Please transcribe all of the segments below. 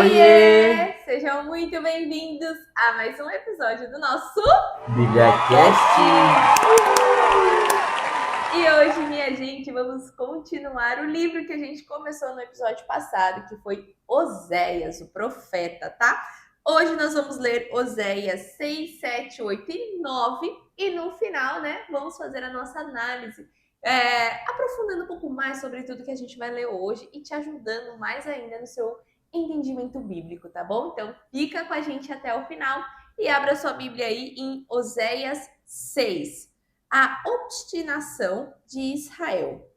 Oiê! Oiê! Sejam muito bem-vindos a mais um episódio do nosso BíbliaCast! E hoje, minha gente, vamos continuar o livro que a gente começou no episódio passado, que foi Oséias, o profeta, tá? Hoje nós vamos ler Oséias 6, 7, 8 e 9 e no final, né, vamos fazer a nossa análise, aprofundando um pouco mais sobre tudo que a gente vai ler hoje e te ajudando mais ainda no seu entendimento bíblico, tá bom? Então fica com a gente até o final e abra sua Bíblia aí em Oséias 6. A obstinação de Israel.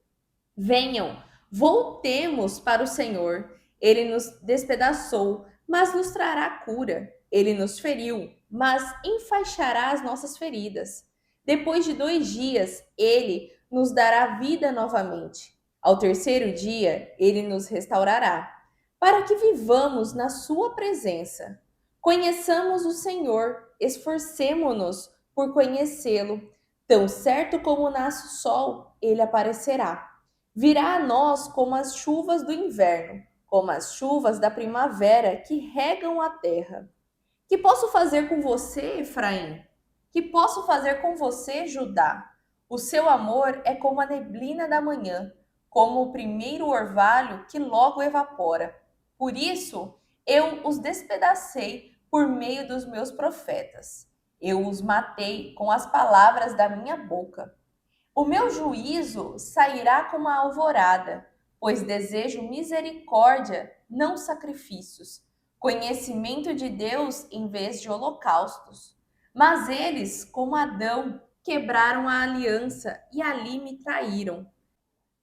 Venham, voltemos para o Senhor. Ele nos despedaçou, mas nos trará cura. Ele nos feriu, mas enfaixará as nossas feridas. Depois de 2 dias, ele nos dará vida novamente. Ao terceiro dia, ele nos restaurará, para que vivamos na sua presença. Conheçamos o Senhor, esforcemo-nos por conhecê-lo. Tão certo como nasce o sol, ele aparecerá. Virá a nós como as chuvas do inverno, como as chuvas da primavera que regam a terra. Que posso fazer com você, Efraim? Que posso fazer com você, Judá? O seu amor é como a neblina da manhã, como o primeiro orvalho que logo evapora. Por isso, eu os despedacei por meio dos meus profetas. Eu os matei com as palavras da minha boca. O meu juízo sairá como a alvorada, pois desejo misericórdia, não sacrifícios, conhecimento de Deus em vez de holocaustos. Mas eles, como Adão, quebraram a aliança e ali me traíram.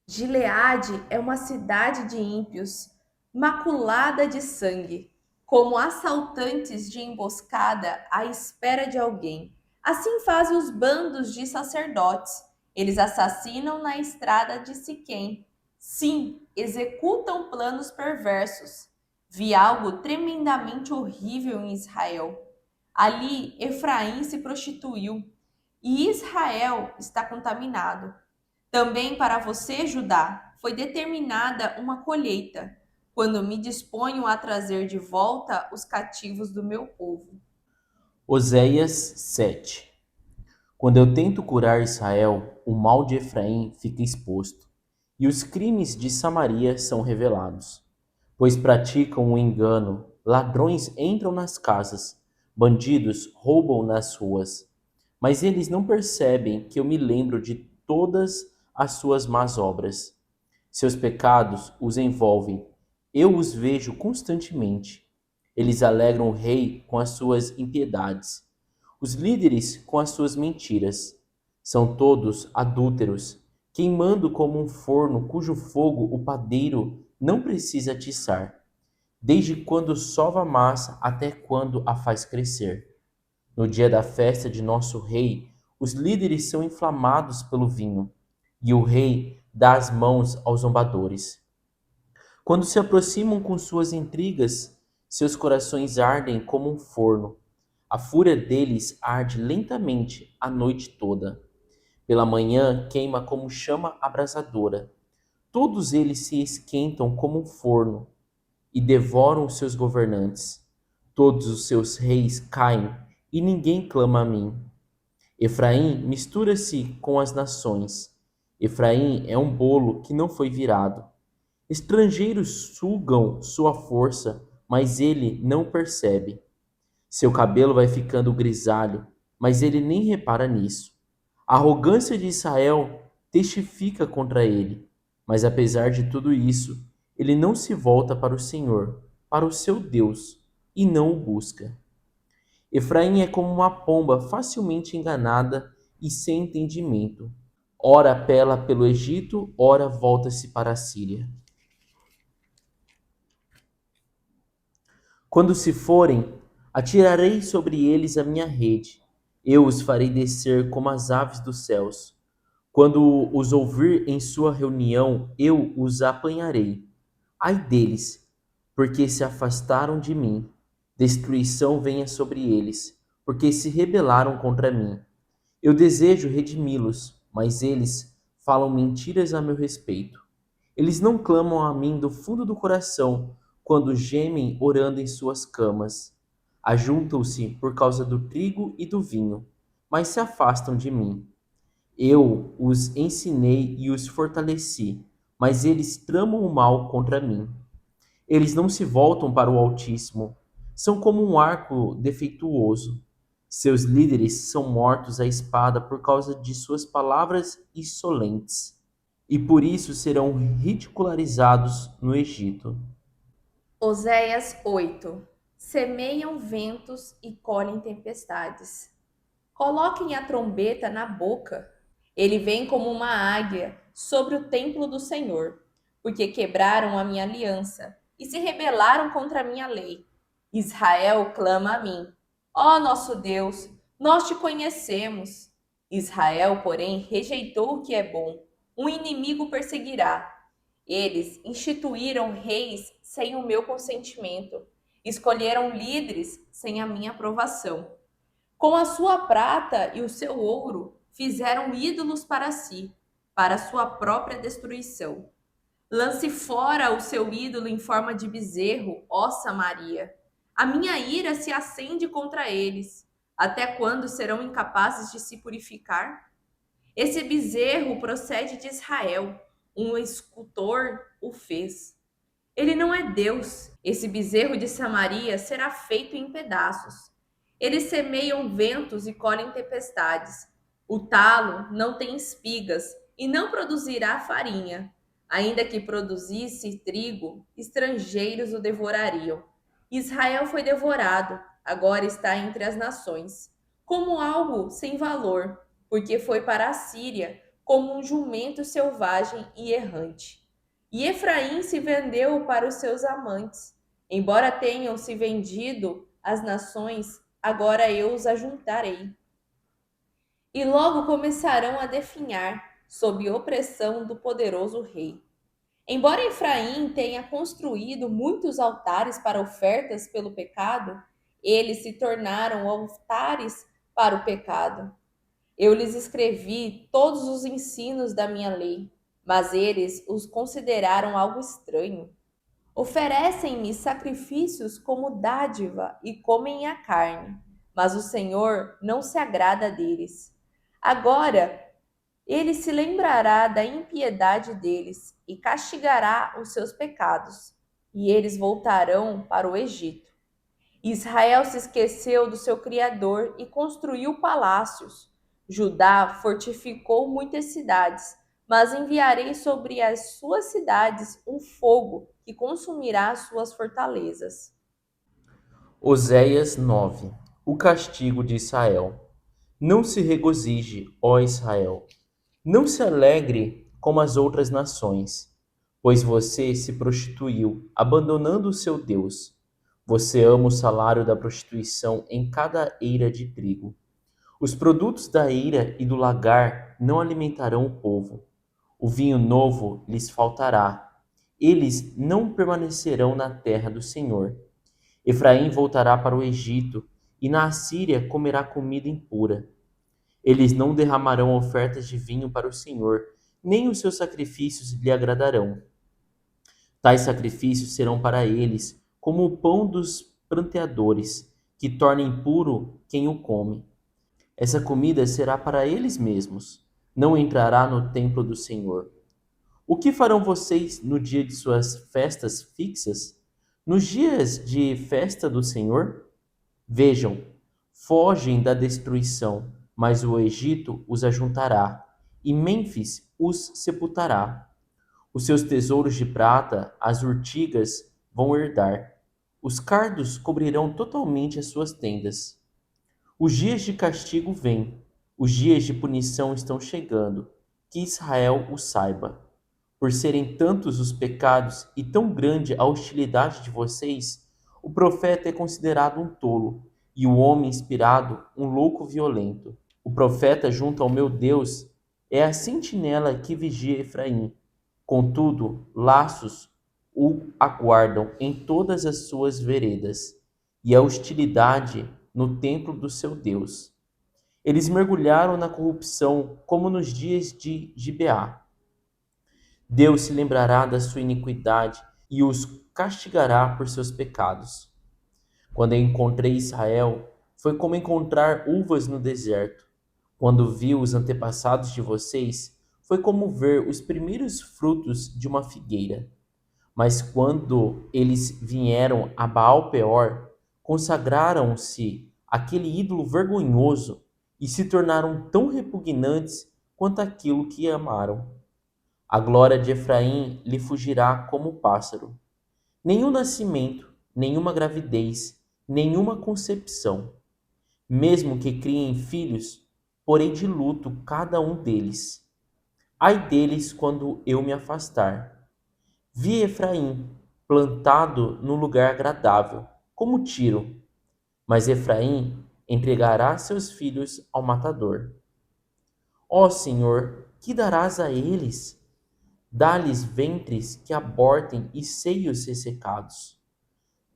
Gileade é uma cidade de ímpios, maculada de sangue, como assaltantes de emboscada à espera de alguém. Assim fazem os bandos de sacerdotes. Eles assassinam na estrada de Siquém. Sim, executam planos perversos. Vi algo tremendamente horrível em Israel. Ali Efraim se prostituiu e Israel está contaminado. Também para você, Judá, foi determinada uma colheita, quando me disponho a trazer de volta os cativos do meu povo. Oséias 7. Quando eu tento curar Israel, o mal de Efraim fica exposto, e os crimes de Samaria são revelados. Pois praticam o engano, ladrões entram nas casas, bandidos roubam nas ruas. Mas eles não percebem que eu me lembro de todas as suas más obras. Seus pecados os envolvem. Eu os vejo constantemente. Eles alegram o rei com as suas impiedades, os líderes com as suas mentiras. São todos adúlteros, queimando como um forno cujo fogo o padeiro não precisa atiçar, desde quando sova a massa até quando a faz crescer. No dia da festa de nosso rei, os líderes são inflamados pelo vinho, e o rei dá as mãos aos zombadores. Quando se aproximam com suas intrigas, seus corações ardem como um forno. A fúria deles arde lentamente a noite toda. Pela manhã queima como chama abrasadora. Todos eles se esquentam como um forno e devoram os seus governantes. Todos os seus reis caem e ninguém clama a mim. Efraim mistura-se com as nações. Efraim é um bolo que não foi virado. Estrangeiros sugam sua força, mas ele não percebe. Seu cabelo vai ficando grisalho, mas ele nem repara nisso. A arrogância de Israel testifica contra ele, mas apesar de tudo isso, ele não se volta para o Senhor, para o seu Deus, e não o busca. Efraim é como uma pomba facilmente enganada e sem entendimento. Ora apela pelo Egito, ora volta-se para a Síria. Quando se forem, atirarei sobre eles a minha rede. Eu os farei descer como as aves dos céus. Quando os ouvir em sua reunião, eu os apanharei. Ai deles, porque se afastaram de mim. Destruição venha sobre eles, porque se rebelaram contra mim. Eu desejo redimi-los, mas eles falam mentiras a meu respeito. Eles não clamam a mim do fundo do coração, quando gemem orando em suas camas. Ajuntam-se por causa do trigo e do vinho, mas se afastam de mim. Eu os ensinei e os fortaleci, mas eles tramam o mal contra mim. Eles não se voltam para o Altíssimo, são como um arco defeituoso. Seus líderes são mortos à espada por causa de suas palavras insolentes, e por isso serão ridicularizados no Egito. Oséias 8. Semeiam ventos e colhem tempestades. Coloquem a trombeta na boca. Ele vem como uma águia sobre o templo do Senhor, porque quebraram a minha aliança e se rebelaram contra a minha lei. Israel clama a mim: Ó nosso Deus, nós te conhecemos. Israel, porém, rejeitou o que é bom. Um inimigo perseguirá. Eles instituíram reis sem o meu consentimento, escolheram líderes sem a minha aprovação. Com a sua prata e o seu ouro, fizeram ídolos para si, para sua própria destruição. Lance fora o seu ídolo em forma de bezerro, ó Samaria. A minha ira se acende contra eles. Até quando serão incapazes de se purificar? Esse bezerro procede de Israel. Um escultor o fez. Ele não é Deus. Esse bezerro de Samaria será feito em pedaços. Eles semeiam ventos e colhem tempestades. O talo não tem espigas e não produzirá farinha. Ainda que produzisse trigo, estrangeiros o devorariam. Israel foi devorado, agora está entre as nações, como algo sem valor, porque foi para a Síria, como um jumento selvagem e errante. E Efraim se vendeu para os seus amantes. Embora tenham se vendido às nações, agora eu os ajuntarei. E logo começarão a definhar, sob opressão do poderoso rei. Embora Efraim tenha construído muitos altares para ofertas pelo pecado, eles se tornaram altares para o pecado. Eu lhes escrevi todos os ensinos da minha lei, mas eles os consideraram algo estranho. Oferecem-me sacrifícios como dádiva e comem a carne, mas o Senhor não se agrada deles. Agora ele se lembrará da impiedade deles e castigará os seus pecados, e eles voltarão para o Egito. Israel se esqueceu do seu Criador e construiu palácios. Judá fortificou muitas cidades, mas enviarei sobre as suas cidades um fogo que consumirá as suas fortalezas. Oséias 9. O castigo de Israel. Não se regozije, ó Israel. Não se alegre como as outras nações, pois você se prostituiu, abandonando o seu Deus. Você ama o salário da prostituição em cada eira de trigo. Os produtos da eira e do lagar não alimentarão o povo. O vinho novo lhes faltará. Eles não permanecerão na terra do Senhor. Efraim voltará para o Egito, e na Assíria comerá comida impura. Eles não derramarão ofertas de vinho para o Senhor, nem os seus sacrifícios lhe agradarão. Tais sacrifícios serão para eles como o pão dos pranteadores, que torna impuro quem o come. Essa comida será para eles mesmos, não entrará no templo do Senhor. O que farão vocês no dia de suas festas fixas? Nos dias de festa do Senhor? Vejam, fogem da destruição, mas o Egito os ajuntará, e Mênfis os sepultará. Os seus tesouros de prata, as urtigas vão herdar. Os cardos cobrirão totalmente as suas tendas. Os dias de castigo vêm, os dias de punição estão chegando, que Israel o saiba. Por serem tantos os pecados e tão grande a hostilidade de vocês, o profeta é considerado um tolo, e o homem inspirado um louco violento. O profeta junto ao meu Deus é a sentinela que vigia Efraim. Contudo, laços o aguardam em todas as suas veredas, e a hostilidade no templo do seu Deus. Eles mergulharam na corrupção como nos dias de Gibeá. Deus se lembrará da sua iniquidade e os castigará por seus pecados. Quando eu encontrei Israel, foi como encontrar uvas no deserto. Quando vi os antepassados de vocês, foi como ver os primeiros frutos de uma figueira. Mas quando eles vieram a Baal-Peor, consagraram-se àquele ídolo vergonhoso e se tornaram tão repugnantes quanto aquilo que amaram. A glória de Efraim lhe fugirá como o pássaro. Nenhum nascimento, nenhuma gravidez, nenhuma concepção. Mesmo que criem filhos, porei de luto cada um deles. Ai deles quando eu me afastar. Vi Efraim plantado no lugar agradável, como Tiro, mas Efraim entregará seus filhos ao matador. Ó Senhor, que darás a eles? Dá-lhes ventres que abortem e seios ressecados.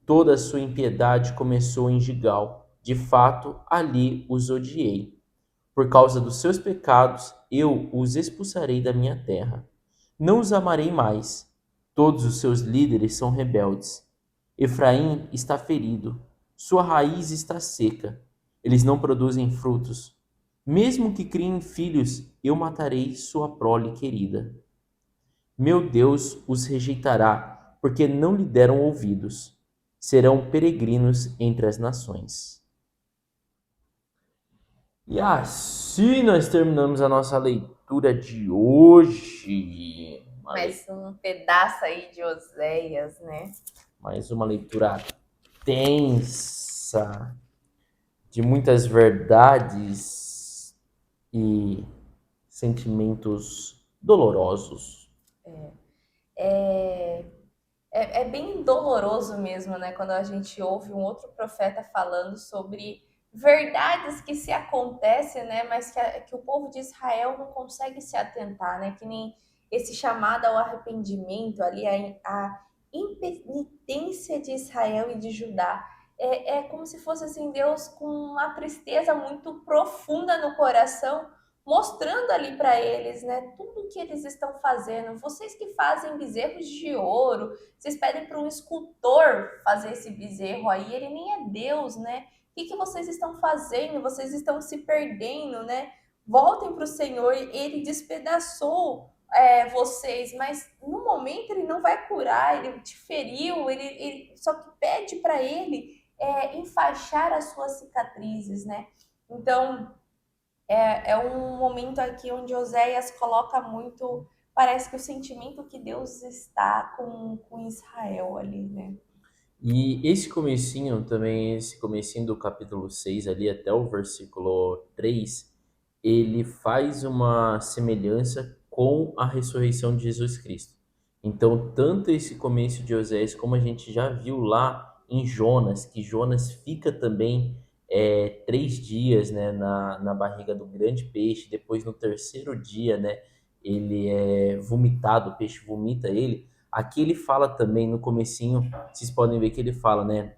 Toda a sua impiedade começou em Gigal. De fato, ali os odiei. Por causa dos seus pecados, eu os expulsarei da minha terra. Não os amarei mais. Todos os seus líderes são rebeldes. Efraim está ferido. Sua raiz está seca. Eles não produzem frutos. Mesmo que criem filhos, eu matarei sua prole querida. Meu Deus os rejeitará, porque não lhe deram ouvidos. Serão peregrinos entre as nações. E assim nós terminamos a nossa leitura de hoje. Mais um pedaço aí de Oséias, né? Mais uma leitura tensa, de muitas verdades e sentimentos dolorosos. É bem doloroso mesmo, né? Quando a gente ouve um outro profeta falando sobre verdades que se acontecem, né? Mas que o povo de Israel não consegue se atentar, né? Que nem esse chamado ao arrependimento ali, a impenitência de Israel e de Judá. É como se fosse assim, Deus com uma tristeza muito profunda no coração, mostrando ali para eles, né, tudo que eles estão fazendo. Vocês que fazem bezerros de ouro, vocês pedem para um escultor fazer esse bezerro aí, ele nem é Deus, né? O que vocês estão fazendo? Vocês estão se perdendo, né? Voltem para o Senhor, ele despedaçou vocês, mas no momento ele não vai curar, ele te feriu, ele só que pede para ele enfaixar as suas cicatrizes, né? Então, é um momento aqui onde Oséias coloca muito, parece que o sentimento que Deus está com Israel ali, né? E esse comecinho também, esse comecinho do capítulo 6 ali até o versículo 3, ele faz uma semelhança com a ressurreição de Jesus Cristo. Então, tanto esse começo de Oséias, como a gente já viu lá em Jonas, que Jonas fica também 3 dias, né, na barriga do grande peixe, depois no terceiro dia, né, ele é vomitado, o peixe vomita ele. Aqui ele fala também no comecinho, vocês podem ver que ele fala, né,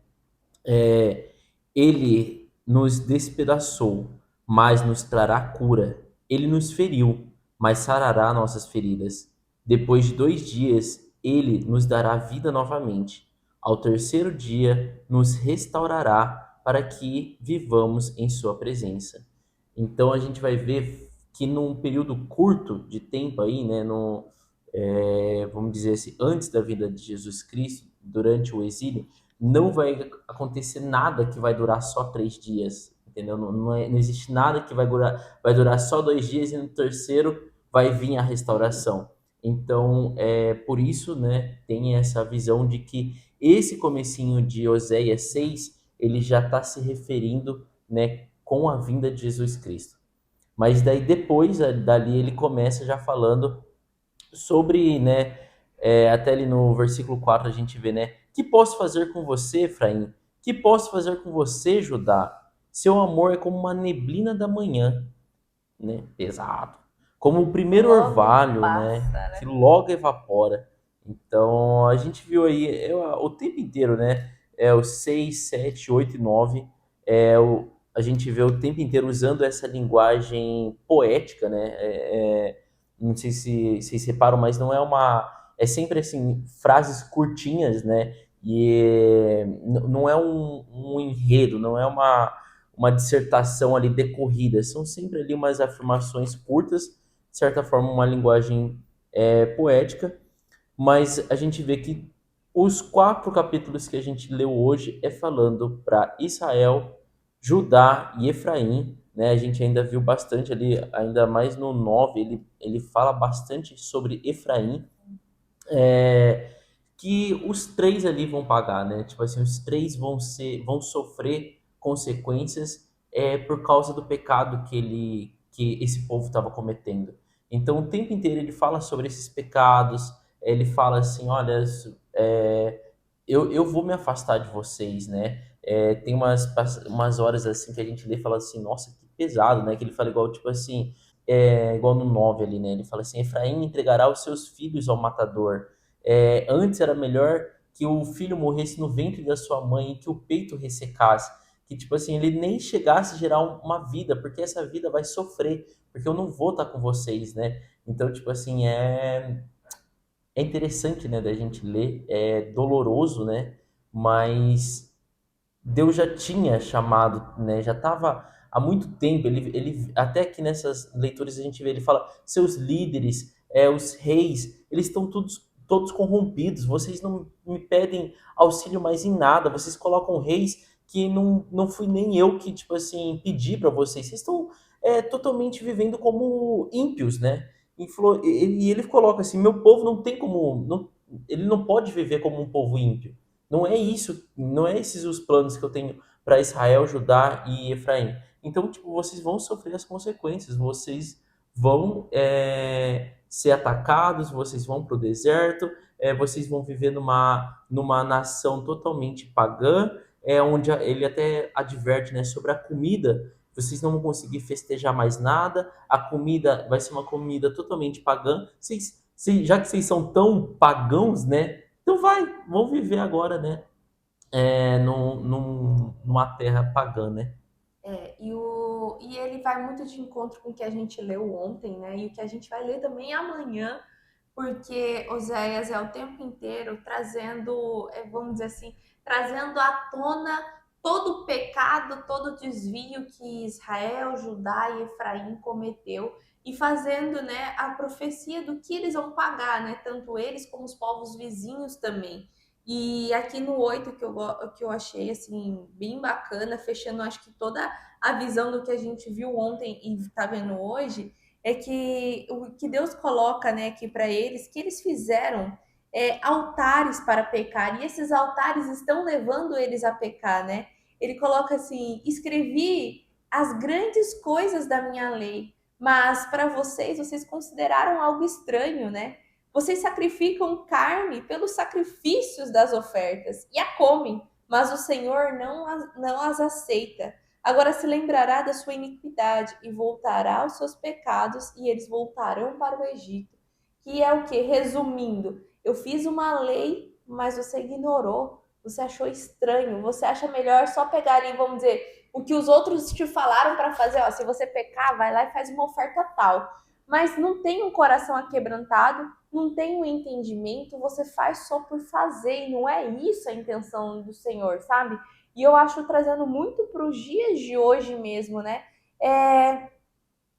ele nos despedaçou, mas nos trará cura. Ele nos feriu, mas sarará nossas feridas. Depois de 2 dias, ele nos dará vida novamente. Ao terceiro dia, nos restaurará para que vivamos em sua presença. Então a gente vai ver que num período curto de tempo aí, né, vamos dizer assim, antes da vida de Jesus Cristo, durante o exílio, não vai acontecer nada que vai durar só 3 dias, entendeu? Não existe nada que vai durar só 2 dias e no terceiro vai vir a restauração. Então, por isso, né, tem essa visão de que esse comecinho de Oséias 6, ele já está se referindo, né, com a vinda de Jesus Cristo. Mas daí depois, dali ele começa já falando sobre, né, até ali no versículo 4 a gente vê, né, que posso fazer com você, Efraim? Que posso fazer com você, Judá? Seu amor é como uma neblina da manhã, né, pesado. Como o primeiro Logo orvalho, né, passa, que né? logo evapora. Então, a gente viu aí o tempo inteiro, né, o 6, 7, 8 e 9, a gente vê o tempo inteiro usando essa linguagem poética, né, não sei se vocês reparam, mas não é é sempre assim, frases curtinhas, né? E não é um enredo, não é uma dissertação ali decorrida, são sempre ali umas afirmações curtas, de certa forma uma linguagem poética, mas a gente vê que os 4 capítulos que a gente leu hoje é falando para Israel, Judá e Efraim, né? A gente ainda viu bastante ali, ainda mais no 9 ele fala bastante sobre Efraim, é, que os três ali vão pagar, né? Tipo assim, os três vão sofrer consequências por causa do pecado que esse povo estava cometendo. Então, o tempo inteiro ele fala sobre esses pecados, ele fala assim, olha, eu vou me afastar de vocês, né? Tem umas horas assim que a gente lê e fala assim, nossa, que pesado, né? Que ele fala igual, tipo assim, igual no 9 ali, né? Ele fala assim, Efraim entregará os seus filhos ao matador. Antes era melhor que o filho morresse no ventre da sua mãe e que o peito ressecasse. Que, tipo assim, ele nem chegasse a gerar uma vida, porque essa vida vai sofrer, porque eu não vou estar com vocês, né? Então, tipo assim, é interessante, né, da gente ler, é doloroso, né? Mas Deus já tinha chamado, né? Já estava há muito tempo. Ele até que nessas leituras a gente vê, ele fala: seus líderes, os reis, eles estão todos corrompidos. Vocês não me pedem auxílio mais em nada. Vocês colocam reis que não fui nem eu que tipo assim pedi para vocês. Vocês estão totalmente vivendo como ímpios, né? E ele coloca assim: meu povo não tem como, ele não pode viver como um povo ímpio. Não é isso, não é esses os planos que eu tenho para Israel, Judá e Efraim. Então, tipo, vocês vão sofrer as consequências, vocês vão ser atacados, vocês vão para o deserto, vocês vão viver numa nação totalmente pagã, onde ele até adverte, né, sobre a comida. Vocês não vão conseguir festejar mais nada, a comida vai ser uma comida totalmente pagã. Já que vocês são tão pagãos, né? Então vão viver agora, né? Numa terra pagã, né? E ele vai muito de encontro com o que a gente leu ontem, né? E o que a gente vai ler também amanhã, porque Oséias é o tempo inteiro trazendo, vamos dizer assim, trazendo à tona todo o pecado, todo o desvio que Israel, Judá e Efraim cometeu e fazendo, né, a profecia do que eles vão pagar, né? Tanto eles como os povos vizinhos também. E aqui no 8 que eu achei assim bem bacana, fechando acho que toda a visão do que a gente viu ontem e está vendo hoje, é que o que Deus coloca, né, aqui para eles, que eles fizeram altares para pecar, e esses altares estão levando eles a pecar, né? Ele coloca assim: escrevi as grandes coisas da minha lei, mas para vocês consideraram algo estranho, né? Vocês sacrificam carne pelos sacrifícios das ofertas e a comem, mas o Senhor não as aceita. Agora se lembrará da sua iniquidade e voltará aos seus pecados, e eles voltarão para o Egito. Que é o que? Resumindo, eu fiz uma lei, mas você ignorou, você achou estranho, você acha melhor só pegar ali, vamos dizer, o que os outros te falaram para fazer, ó, se você pecar, vai lá e faz uma oferta tal. Mas não tem um coração aquebrantado, não tem um entendimento, você faz só por fazer, e não é isso a intenção do Senhor, sabe? E eu acho trazendo muito para os dias de hoje mesmo, né?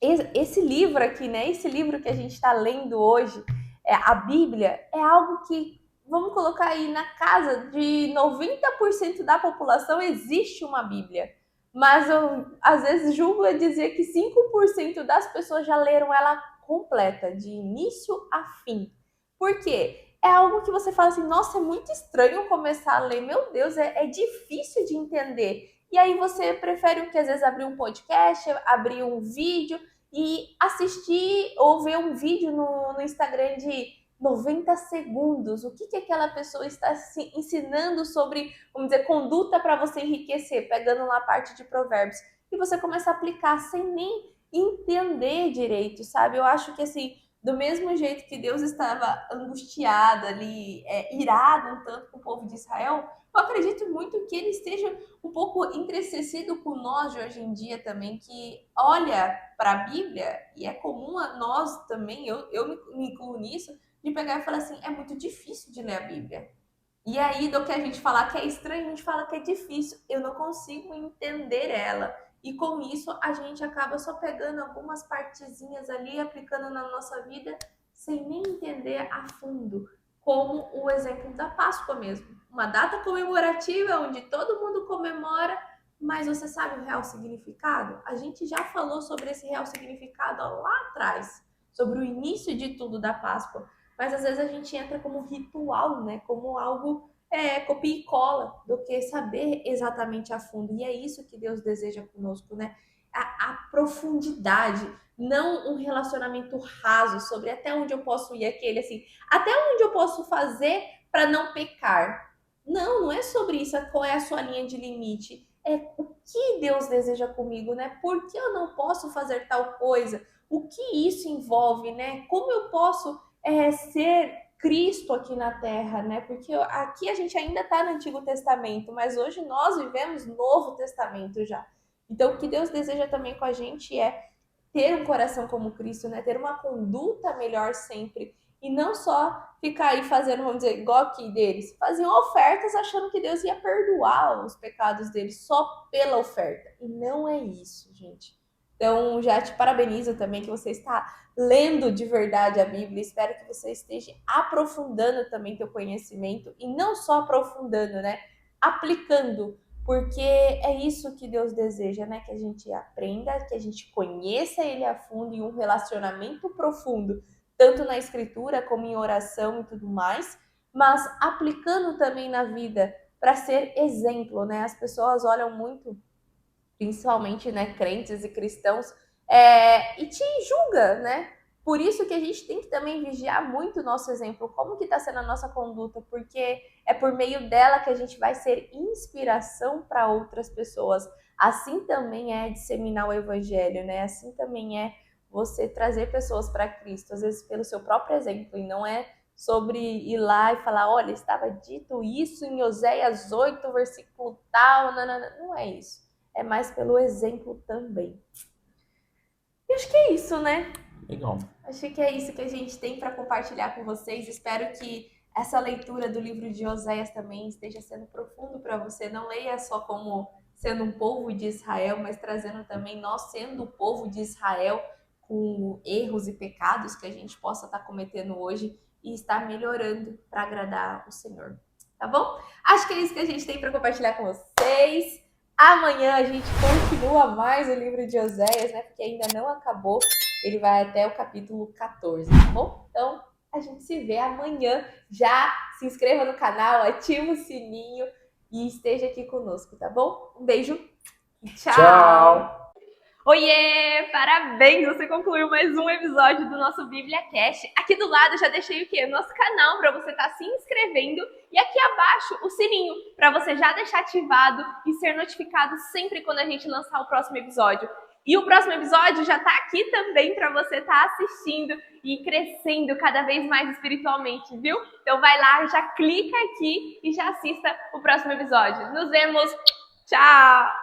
Esse livro aqui, né? Esse livro que a gente está lendo hoje, a Bíblia, é algo que, vamos colocar aí, na casa de 90% da população existe uma Bíblia. Mas eu, às vezes, julgo a dizer que 5% das pessoas já leram ela completa, de início a fim. Por quê? É algo que você fala assim, nossa, é muito estranho começar a ler, meu Deus, é difícil de entender. E aí você prefere o que às vezes abrir um podcast, abrir um vídeo e assistir ou ver um vídeo no Instagram de 90 segundos. O que aquela pessoa está se ensinando sobre, vamos dizer, conduta para você enriquecer, pegando lá a parte de provérbios. E você começa a aplicar sem nem entender direito, sabe? Eu acho que assim, do mesmo jeito que Deus estava angustiado ali, irado um tanto com o povo de Israel, eu acredito muito que ele esteja um pouco entristecido com nós de hoje em dia também, que olha para a Bíblia, e é comum a nós também, eu me incluo nisso, de pegar e falar assim, é muito difícil de ler a Bíblia. E aí, do que a gente falar que é estranho, a gente fala que é difícil. Eu não consigo entender ela. E com isso, a gente acaba só pegando algumas partezinhas ali, aplicando na nossa vida, sem nem entender a fundo. Como o exemplo da Páscoa mesmo. Uma data comemorativa onde todo mundo comemora, mas você sabe o real significado? A gente já falou sobre esse real significado lá atrás, sobre o início de tudo da Páscoa. Mas às vezes a gente entra como ritual, né? Como algo copia e cola, do que saber exatamente a fundo. E é isso que Deus deseja conosco, né? A profundidade, não um relacionamento raso sobre até onde eu posso ir, aquele assim, até onde eu posso fazer para não pecar. Não, não é sobre isso, qual é a sua linha de limite. É o que Deus deseja comigo, né? Por que eu não posso fazer tal coisa? O que isso envolve, né? Como eu posso ser Cristo aqui na Terra, né? Porque aqui a gente ainda está no Antigo Testamento, mas hoje nós vivemos Novo Testamento já. Então, o que Deus deseja também com a gente é ter um coração como Cristo, né? Ter uma conduta melhor sempre. E não só ficar aí fazendo, vamos dizer, igual aqui deles. Faziam ofertas achando que Deus ia perdoar os pecados deles só pela oferta. E não é isso, gente. Então, já te parabenizo também que você está lendo de verdade a Bíblia. Espero que você esteja aprofundando também teu conhecimento. E não só aprofundando, né? Aplicando, porque é isso que Deus deseja, né? Que a gente aprenda, que a gente conheça Ele a fundo em um relacionamento profundo, tanto na escritura como em oração e tudo mais, mas aplicando também na vida para ser exemplo, né? As pessoas olham muito, principalmente, né, crentes e cristãos, e te julga, né? Por isso que a gente tem que também vigiar muito o nosso exemplo, como que está sendo a nossa conduta, porque é por meio dela que a gente vai ser inspiração para outras pessoas. Assim também é disseminar o evangelho, né? Assim também é você trazer pessoas para Cristo, às vezes pelo seu próprio exemplo, e não é sobre ir lá e falar, olha, estava dito isso em Oséias 8, versículo tal, não é isso. É mais pelo exemplo também. E acho que é isso, né? Legal. Acho que é isso que a gente tem para compartilhar com vocês. Espero que essa leitura do livro de Oséias também esteja sendo profundo para você. Não leia só como sendo um povo de Israel, mas trazendo também nós sendo o povo de Israel com erros e pecados que a gente possa estar cometendo hoje e estar melhorando para agradar o Senhor. Tá bom? Acho que é isso que a gente tem para compartilhar com vocês. Amanhã a gente continua mais o livro de Oséias, né? Porque ainda não acabou. Ele vai até o capítulo 14, tá bom? Então, a gente se vê amanhã. Já se inscreva no canal, ativa o sininho e esteja aqui conosco, tá bom? Um beijo e tchau! Tchau! Oiê! Parabéns! Você concluiu mais um episódio do nosso BíbliaCast. Aqui do lado já deixei o quê? O nosso canal para você estar se inscrevendo e aqui abaixo o sininho para você já deixar ativado e ser notificado sempre quando a gente lançar o próximo episódio. E o próximo episódio já está aqui também para você estar assistindo e crescendo cada vez mais espiritualmente, viu? Então vai lá, já clica aqui e já assista o próximo episódio. Nos vemos! Tchau!